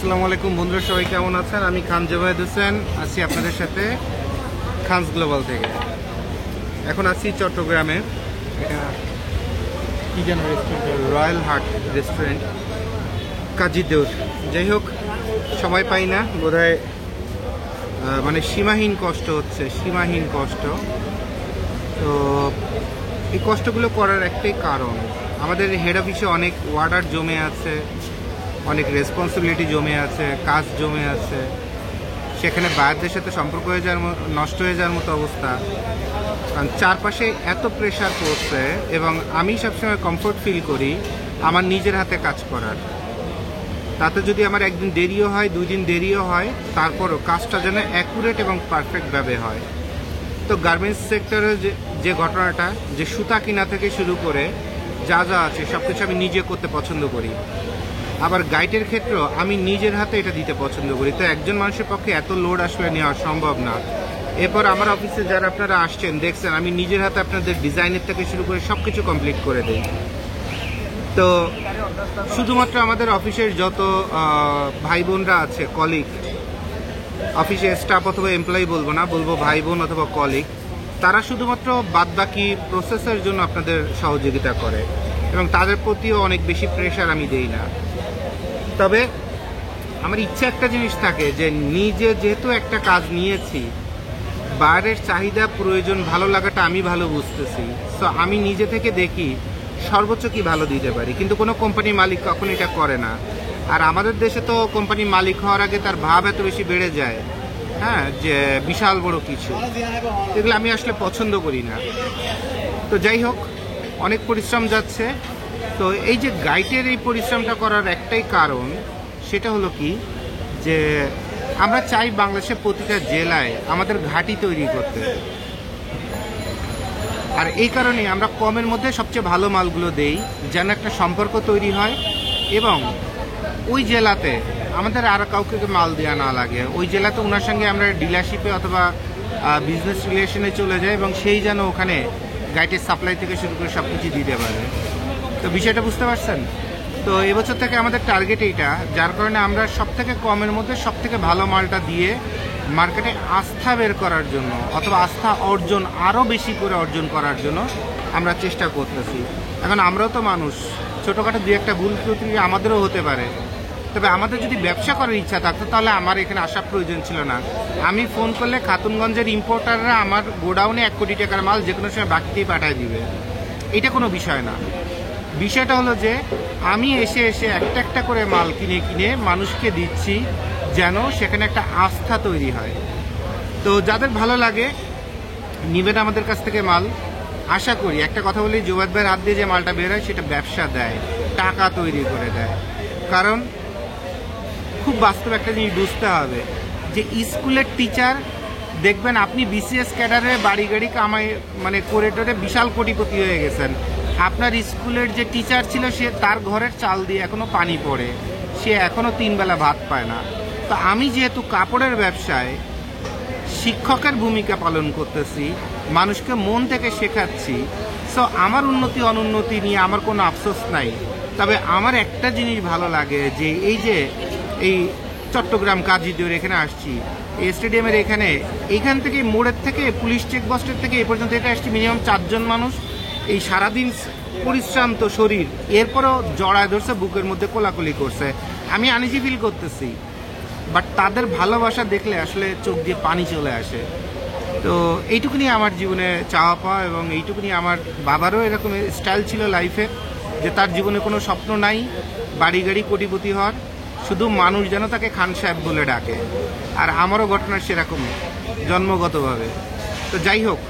আসসালামু আলাইকুম বন্ধুরা, সবাই কেমন আছেন? আমি খান জুবায়েদ হোসেন আছি আপনাদের সাথে খানস গ্লোবাল থেকে। এখন আছি চট্টগ্রামে, এটা কি যেন রেস্টুরেন্ট, রয়্যাল হার্ট রেস্টুরেন্ট, কাজীদেউর। যাই হোক, সময় পাই না বোধহয়, মানে সীমাহীন কষ্ট হচ্ছে, সীমাহীন কষ্ট। তো এই কষ্টগুলো করার একটাই কারণ, আমাদের হেড অফিসে অনেক অর্ডার জমে আছে, অনেক রেসপন্সিবিলিটি জমে আছে, কাজ জমে আছে, সেখানে বাইরের সাথে সম্পর্ক হয়ে যাওয়ার নষ্ট হয়ে যাওয়ার মতো অবস্থা। কারণ চারপাশে এত প্রেশার পড়ছে এবং আমি সবসময় কমফোর্ট ফিল করি আমার নিজের হাতে কাজ করার। তাতে যদি আমার একদিন দেরিও হয়, 2 দিন দেরিও হয়, তারপরও কাজটা যেন অ্যাকুরেট এবং পারফেক্টভাবে হয়। তো গার্মেন্টস সেক্টরে যে ঘটনাটা, যে সুতা কিনা থেকে শুরু করে যা যা আছে সব কিছু আমি নিজে করতে পছন্দ করি। আবার গাইডের ক্ষেত্রেও আমি নিজের হাতে এটা দিতে পছন্দ করি। তো একজন মানুষের পক্ষে এত লোড আসলে নেওয়া সম্ভব না। এরপর আমার অফিসে যারা আপনারা আসছেন দেখছেন, আমি নিজের হাতে আপনাদের ডিজাইনের থেকে শুরু করে সব কিছু কমপ্লিট করে দিই। তো শুধুমাত্র আমাদের অফিসের যত ভাই বোনরা আছে, কলিগ, অফিসে স্টাফ অথবা এমপ্লয়ি বলবো না, বলবো ভাই বোন অথবা কলিগ, তারা শুধুমাত্র বাদবাকি প্রসেসের জন্য আপনাদের সহযোগিতা করে এবং তাদের প্রতিও অনেক বেশি প্রেশার আমি দেই না। তবে আমার ইচ্ছা একটা জিনিস থাকে যে নিজে যেহেতু একটা কাজ নিয়েছি, বাইরের চাহিদা প্রয়োজন ভালো লাগাটা আমি ভালো বুঝতেছি। সো আমি নিজে থেকে দেখি সর্বোচ্চ কি ভালো দিতে পারি। কিন্তু কোনো কোম্পানির মালিক কখনো এটা করে না। আর আমাদের দেশে তো কোম্পানির মালিক হওয়ার আগে তার ভাব এত বেশি বেড়ে যায়, হ্যাঁ, যে বিশাল বড় কিছু, এগুলো আমি আসলে পছন্দ করি না। তো যাই হোক, অনেক পরিশ্রম যাচ্ছে। তো এই যে গাইডের এই পরিশ্রমটা করার একটাই কারণ, সেটা হলো কি, যে আমরা চাই বাংলাদেশের প্রতিটা জেলায় আমাদের ঘাঁটি তৈরি করতে। আর এই কারণে আমরা কমের মধ্যে সবচেয়ে ভালো মালগুলো দেই, যেন একটা সম্পর্ক তৈরি হয় এবং ওই জেলাতে আমাদের আর কাউকে মাল দেওয়া না লাগে। ওই জেলাতে ওনার সঙ্গে আমরা ডিলারশিপে অথবা বিজনেস রিলেশনে চলে যাই এবং সেই যেন ওখানে গাইডের সাপ্লাই থেকে শুরু করে সব কিছু দিতে পারে। তো বিষয়টা বুঝতে পারছেন? তো এবছর থেকে আমাদের টার্গেট এইটা, যার কারণে আমরা সব থেকে কমের মধ্যে সব থেকে ভালো মালটা দিয়ে মার্কেটে আস্থা বের করার জন্য অথবা আস্থা অর্জন আরও বেশি করে অর্জন করার জন্য আমরা চেষ্টা করতেছি। এখন আমরাও তো মানুষ, ছোটোখাটো 2-1টা ভুল ত্রুটি আমাদেরও হতে পারে। তবে আমাদের যদি ব্যবসা করার ইচ্ছা থাকতো তাহলে আমার এখানে আসার প্রয়োজন ছিল না। আমি ফোন করলে খাতুনগঞ্জের ইম্পোর্টাররা আমার গোডাউনে 1 কোটি টাকার মাল যে কোনো সময় বাকিতেই পাঠিয়ে দিবে। এটা কোনো বিষয় না। বিষয়টা হলো যে আমি এসে একটা একটা করে মাল কিনে মানুষকে দিচ্ছি, যেন সেখানে একটা আস্থা তৈরি হয়। তো যাদের ভালো লাগে নিবেন আমাদের কাছ থেকে মাল। আশা করি, একটা কথা বলি, জুবায়েদ ভাইয়ের হাত দিয়ে যে মালটা বের হয় সেটা ব্যবসা দেয়, টাকা তৈরি করে দেয়। কারণ খুব বাস্তব একটা জিনিস বুঝতে হবে যে স্কুলের টিচার দেখবেন আপনি বিসিএস ক্যাডারে বাড়ি গাড়ি কামাই মানে করে টোরে বিশাল কোটিপতি হয়ে গেছেন। আপনার স্কুলের যে টিচার ছিল সে তার ঘরের চাল দিয়ে এখনো পানি পড়ে, সে এখনো 3 বেলা ভাত পায় না। তো আমি যেহেতু কাপড়ের ব্যবসায় শিক্ষকের ভূমিকা পালন করতেছি, মানুষকে মন থেকে শেখাচ্ছি, সো আমার উন্নতি অনুন্নতি নিয়ে আমার কোনো আফসোস নাই। তবে আমার একটা জিনিস ভালো লাগে যে এই চট্টগ্রাম কাজীদেউর এখানে আসছি, এই স্টেডিয়ামের এইখান থেকে মোড়ের থেকে পুলিশ চেকপোস্টের থেকে এ পর্যন্ত এটা আসছি মিনিমাম 4 জন মানুষ। এই সারাদিন পরিশ্রান্ত শরীর, এরপরও জড়ায় ধরছে, বুকের মধ্যে কোলাকুলি করছে। আমি আনইজি ফিল করতেছি, বাট তাদের ভালোবাসা দেখলে আসলে চোখ দিয়ে পানি চলে আসে। তো এইটুকুনি আমার জীবনে চাওয়া পাওয়া এবং এইটুকুনি আমার বাবারও এরকম স্টাইল ছিল লাইফে, যে তার জীবনে কোনো স্বপ্ন নাই বাড়ি গাড়ি কোটিপতি হওয়ার, শুধু মানুষ যেন তাকে খান সাহেব বলে ডাকে। আর আমারও ঘটনা সেরকম জন্মগতভাবে। তো যাই হোক,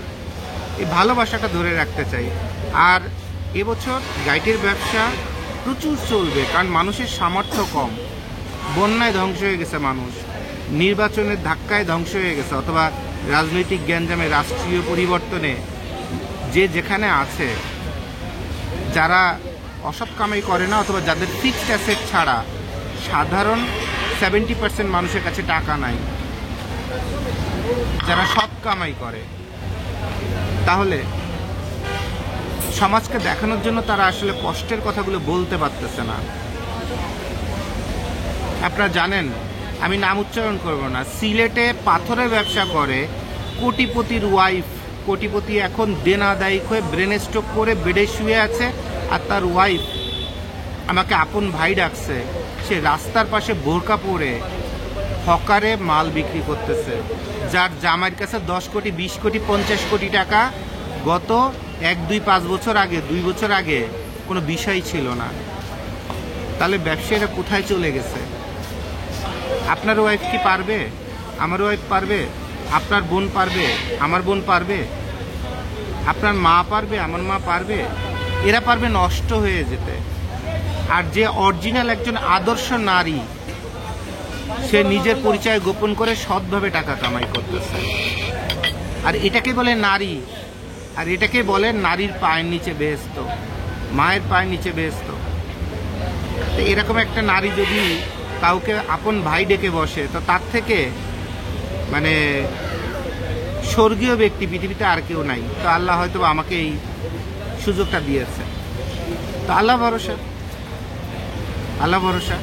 এই ভালোবাসাটা ধরে রাখতে চাই। আর এবছর গাইডের ব্যবসা প্রচুর চলবে, কারণ মানুষের সামর্থ্য কম। বন্যায় ধ্বংস হয়ে গেছে মানুষ, নির্বাচনের ধাক্কায় ধ্বংস হয়ে গেছে, অথবা রাজনৈতিক গ্যাঞ্জামে, রাষ্ট্রীয় পরিবর্তনে যে যেখানে আছে, যারা অসৎ কামাই করে না অথবা যাদের ফিক্সড অ্যাসেট ছাড়া সাধারণ 70% মানুষের কাছে টাকা নাই, যারা সৎ কামাই করে, তাহলে সমাজকে দেখানোর জন্য তারা আসলে কষ্টের কথাগুলো বলতে পারতেছে না। আপনারা জানেন, আমি নাম উচ্চারণ করব না, সিলেটে পাথরের ব্যবসা করে কোটিপতির ওয়াইফ, কোটিপতি এখন দেনা দায়িক হয়ে ব্রেন স্ট্রোক করে বেডে শুয়ে আছে, আর তার ওয়াইফ আমাকে আপন ভাই ডাকছে, সে রাস্তার পাশে বোরকা পরে হকারে মাল বিক্রি করতেছে, যার জামাইয়ের কাছে 10 কোটি 20 কোটি 50 কোটি টাকা গত 1-2-5 বছর আগে, 2 বছর আগে কোনো বিষয় ছিল না। তাহলে ব্যবসায়ীরা কোথায় চলে গেছে? আপনার ওয়াইফ কি পারবে? আমার ওয়াইফ পারবে? আপনার বোন পারবে? আমার বোন পারবে? আপনার মা পারবে? আমার মা পারবে? এরা পারবে নষ্ট হয়ে যেতে। আর যে অরিজিনাল একজন আদর্শ নারী, সে নিজের পরিচয় গোপন করে সৎভাবে টাকা কামাই করতেছে। আর এটাকে বলে নারী, আর এটাকে বলে নারীর পায়ের নিচে বেহেশত, মায়ের পায়ের নিচে বেহেশত। তো এরকম একটা নারী যদি কাউকে আপন ভাই ডেকে বসে, তো তার থেকে মানে স্বর্গীয় ব্যক্তি পৃথিবীতে আর কেউ নাই। তো আল্লাহ হয়তো আমাকে এই সুযোগটা দিয়েছে। তো আল্লাহ ভরসা, আল্লাহ ভরসা,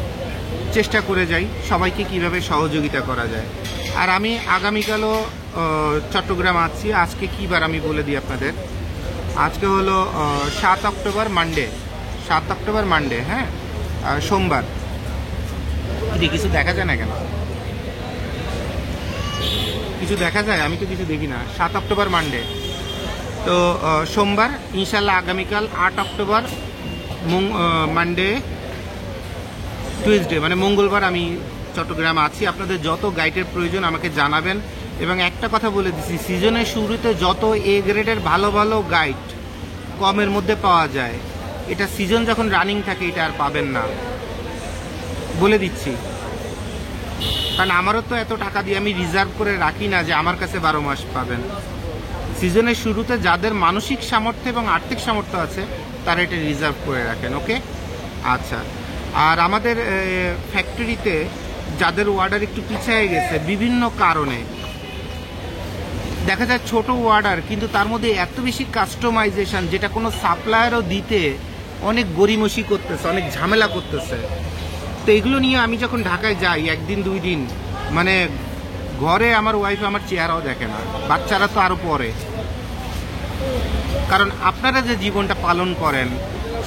চেষ্টা করে যাই সবাইকে কিভাবে সহযোগিতা করা যায়। আর আমি আগামীকালও চট্টগ্রাম আছি। আজকে কী বার আমি বলে দিই আপনাদের, আজকে হলো 7 অক্টোবর মানডে, 7 অক্টোবর মানডে, হ্যাঁ, সোমবার। কিছু দেখা যায় না কেন? কিছু দেখা যায়? আমি তো কিছু দেখি না। 7 অক্টোবর মানডে, তো সোমবার। ইনশাল্লাহ আগামীকাল 8 অক্টোবর মানডে টুইসডে, মানে মঙ্গলবার আমি চট্টগ্রাম আছি। আপনাদের যত গাইডের প্রয়োজন আমাকে জানাবেন। এবং একটা কথা বলে দিচ্ছি, সিজনের শুরুতে যত এ গ্রেডের ভালো ভালো গাইড কমের মধ্যে পাওয়া যায়, এটা সিজন যখন রানিং থাকে এটা আর পাবেন না, বলে দিচ্ছি। কারণ আমারও তো এত টাকা দিয়ে আমি রিজার্ভ করে রাখি না যে আমার কাছে 12 মাস পাবেন। সিজনের শুরুতে যাদের মানসিক সামর্থ্য এবং আর্থিক সামর্থ্য আছে তারা এটা রিজার্ভ করে রাখেন, ওকে? আচ্ছা। আর আমাদের ফ্যাক্টরিতে যাদের অর্ডার একটু পিছিয়ে গেছে বিভিন্ন কারণে, দেখা যায় ছোট অর্ডার কিন্তু তার মধ্যে এত বেশি কাস্টমাইজেশন, যেটা কোনো সাপ্লায়ারও দিতে অনেক গড়িমসি করতেছে, অনেক ঝামেলা করতেছে। তো এগুলো নিয়ে আমি যখন ঢাকায় যাই 1 দিন 2 দিন, মানে ঘরে আমার ওয়াইফ আমার চেহারাও দেখে না, বাচ্চারা তো আরও পরে। কারণ আপনারা যে জীবনটা পালন করেন,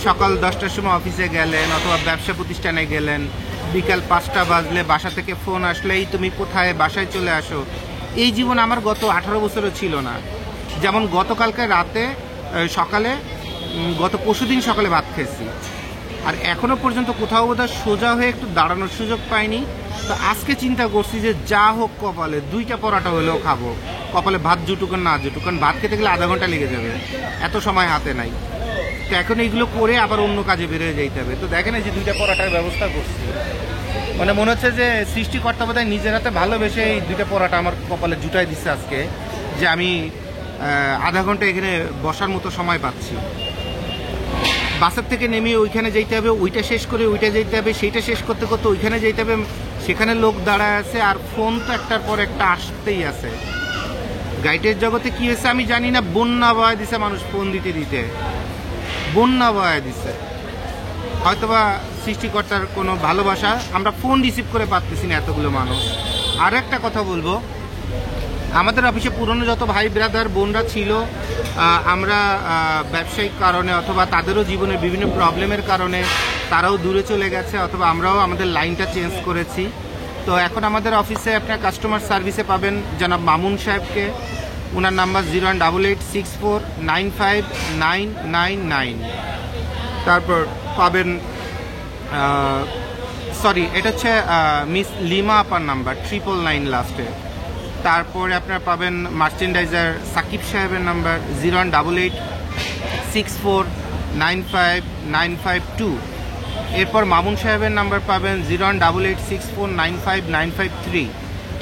সকাল 10টার সময় অফিসে গেলেন অথবা ব্যবসা প্রতিষ্ঠানে গেলেন, বিকাল 5টা বাজলে বাসা থেকে ফোন আসলেই তুমি কোথায়, বাসায় চলে আসো, এই জীবন আমার গত 18 বছরও ছিল না। যেমন গতকালকে রাতে সকালে, গত পরশুদিন সকালে ভাত খেয়েছি, আর এখনও পর্যন্ত কোথাও বোধহয় সোজা হয়ে একটু দাঁড়ানোর সুযোগ পাইনি। তো আজকে চিন্তা করছি যে যা হোক কপালে 2টা পরোটা হলেও খাবো, কপালে ভাত জুটুক না জুটুক, কারণ ভাত খেতে গেলে আধা ঘন্টা লেগে যাবে, এত সময় হাতে নাই। তো এখন এইগুলো করে আবার অন্য কাজে বেরোয় যেতে হবে। তো দেখেন এই যে 2টা পরোটার ব্যবস্থা করছি, মানে মনে হচ্ছে যে সৃষ্টিকর্তা বোধহয় নিজের হাতে ভালোবেসে এই 2টা পরোটা আমার কপালে জুটাই দিচ্ছে আজকে, যে আমি আধা ঘন্টা এখানে বসার মতো সময় পাচ্ছি। বাসের থেকে নেমে ওইখানে যেতে হবে, ওইটা শেষ করে ওইটা যেতে হবে, সেইটা শেষ করতে করতে ওইখানে যেতে হবে, সেখানে লোক দাঁড়ায় আছে, আর ফোন তো একটার পর একটা আসতেই আছে। গাইডের জগতে কি হয়েছে আমি জানি না, বন্যা বয়া দিছে, মানুষ ফোন দিতে দিতে বন্যা বয়া দিছে। হয়তোবা সৃষ্টিকর্তার কোনো ভালোবাসা, আমরা ফোন রিসিভ করে পাচ্ছি না এতগুলো মানুষ। আর একটা কথা বলবো, আমাদের অফিসে পুরনো যত ভাই ব্রাদার বোনরা ছিল, আমরা ব্যবসায়িক কারণে অথবা তাদেরও জীবনের বিভিন্ন প্রবলেমের কারণে তারাও দূরে চলে গেছে, অথবা আমরাও আমাদের লাইনটা চেঞ্জ করেছি। তো এখন আমাদের অফিসে আপনার কাস্টমার সার্ভিসে পাবেন জনাব মামুন সাহেবকে। ওনার নাম্বার 01884959999। তারপর পাবেন, সরি এটা হচ্ছে মিস লিমা আপার নাম্বার 999 লাস্টে। তারপরে আপনারা পাবেন মার্চেন্ডাইজার সাকিব সাহেবের নাম্বার 01864959552। এরপর মামুন সাহেবের নাম্বার পাবেন 01886495953।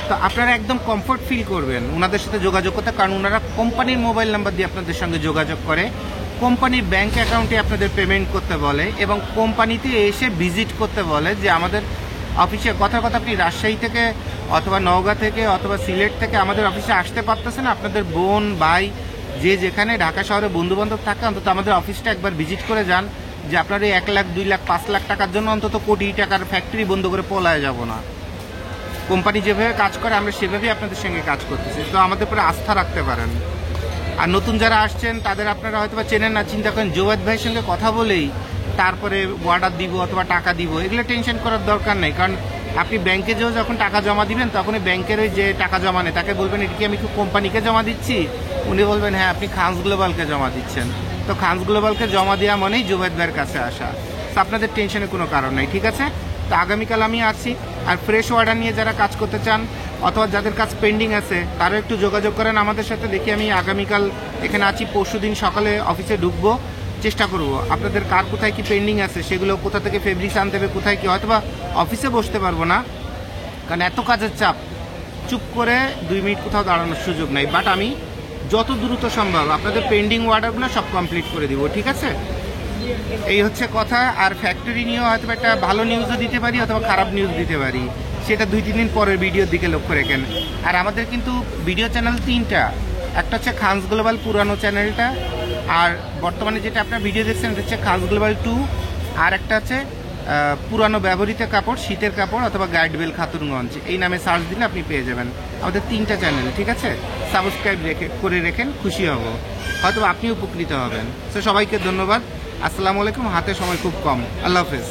তো আপনারা একদম কমফোর্ট ফিল করবেন ওনাদের সাথে যোগাযোগ করতে, কারণ ওনারা কোম্পানির মোবাইল নাম্বার দিয়ে আপনাদের সঙ্গে যোগাযোগ করে, কোম্পানির ব্যাংক অ্যাকাউন্টে আপনাদের পেমেন্ট করতে বলে এবং কোম্পানিতে এসে ভিজিট করতে বলে যে আমাদের অফিসে, কথা আপনি রাজশাহী থেকে অথবা নওগাঁ থেকে অথবা সিলেট থেকে আমাদের অফিসে আসতে পারতেছেন, আপনাদের বোন ভাই যে যেখানে ঢাকা শহরে বন্ধুবান্ধব থাকে, অন্তত আমাদের অফিসটা একবার ভিজিট করে যান, যে আপনার এই 1 লাখ 2 লাখ 5 লাখ টাকার জন্য অন্তত কোটি টাকার ফ্যাক্টরি বন্ধ করে পলায় যাব না। কোম্পানি যেভাবে কাজ করে আমরা সেভাবেই আপনাদের সঙ্গে কাজ করতেছি, তো আমাদের উপরে আস্থা রাখতে পারেন। আর নতুন যারা আসছেন তাদের আপনারা হয়তো বা চেনেন না, চিন্তা করেন জোবাদ ভাইয়ের সঙ্গে কথা বলেই তারপরে অর্ডার দিব অথবা টাকা দিব, এগুলো টেনশন করার দরকার নেই। কারণ আপনি ব্যাংকে যেও যখন টাকা জমা দিবেন তখন ব্যাংকের ওই যে টাকা জমা নেই তাকে বলবেন এটা কি আমি কোম্পানিকে জমা দিচ্ছি, উনি বলবেন হ্যাঁ আপনি খানস গ্লোবালকে জমা দিচ্ছেন। তো খানস গ্লোবালকে জমা দেওয়া মানেই জোবাদ ভাইয়ের কাছে আসা, তো আপনাদের টেনশনের কোনো কারণ নেই, ঠিক আছে? তো আগামীকাল আমি আছি। আর ফ্রেশ অর্ডার নিয়ে যারা কাজ করতে চান অথবা যাদের কাজ পেন্ডিং আছে তারাও একটু যোগাযোগ করেন আমাদের সাথে। দেখি আমি আগামীকাল এখানে আছি, পরশুদিন সকালে অফিসে ঢুকবো, চেষ্টা করব আপনাদের কার কোথায় কি পেন্ডিং আছে সেগুলো কোথা থেকে ফেব্রিক্স আনতে হবে, কোথায় কি, হয়তো বা অফিসে বসতে পারবো না কারণ এত কাজের চাপ, চুপ করে 2 মিনিট কোথাও দাঁড়ানোর সুযোগ নাই। বাট আমি যত দ্রুত সম্ভব আপনাদের পেন্ডিং অর্ডারগুলো সব কমপ্লিট করে দিব, ঠিক আছে? এই হচ্ছে কথা। আর ফ্যাক্টরি নিয়েও হয়তো একটা ভালো নিউজও দিতে পারি অথবা খারাপ নিউজ দিতে পারি, সেটা 2-3 দিন পরের ভিডিওর দিকে লক্ষ্য রাখেন। আর আমাদের কিন্তু ভিডিও চ্যানেল 3টা, একটা হচ্ছে খানস গ্লোবাল পুরানো চ্যানেলটা, আর বর্তমানে যেটা আপনার ভিডিও দেখছেন এটা হচ্ছে খানস গ্লোবাল 2, আর একটা হচ্ছে পুরানো ব্যবহৃত কাপড়, শীতের কাপড় অথবা গাইডবেল খাতুনগঞ্জ, এই নামে সার্চ দিলে আপনি পেয়ে যাবেন আমাদের 3টা চ্যানেল, ঠিক আছে? সাবস্ক্রাইব করে রেখেন, খুশি হব, হয়তো আপনি উপকৃত হবেন। তো সবাইকে ধন্যবাদ, আসসালামু আলাইকুম। হাতে সময় খুব কম, আল্লাহ হাফেজ।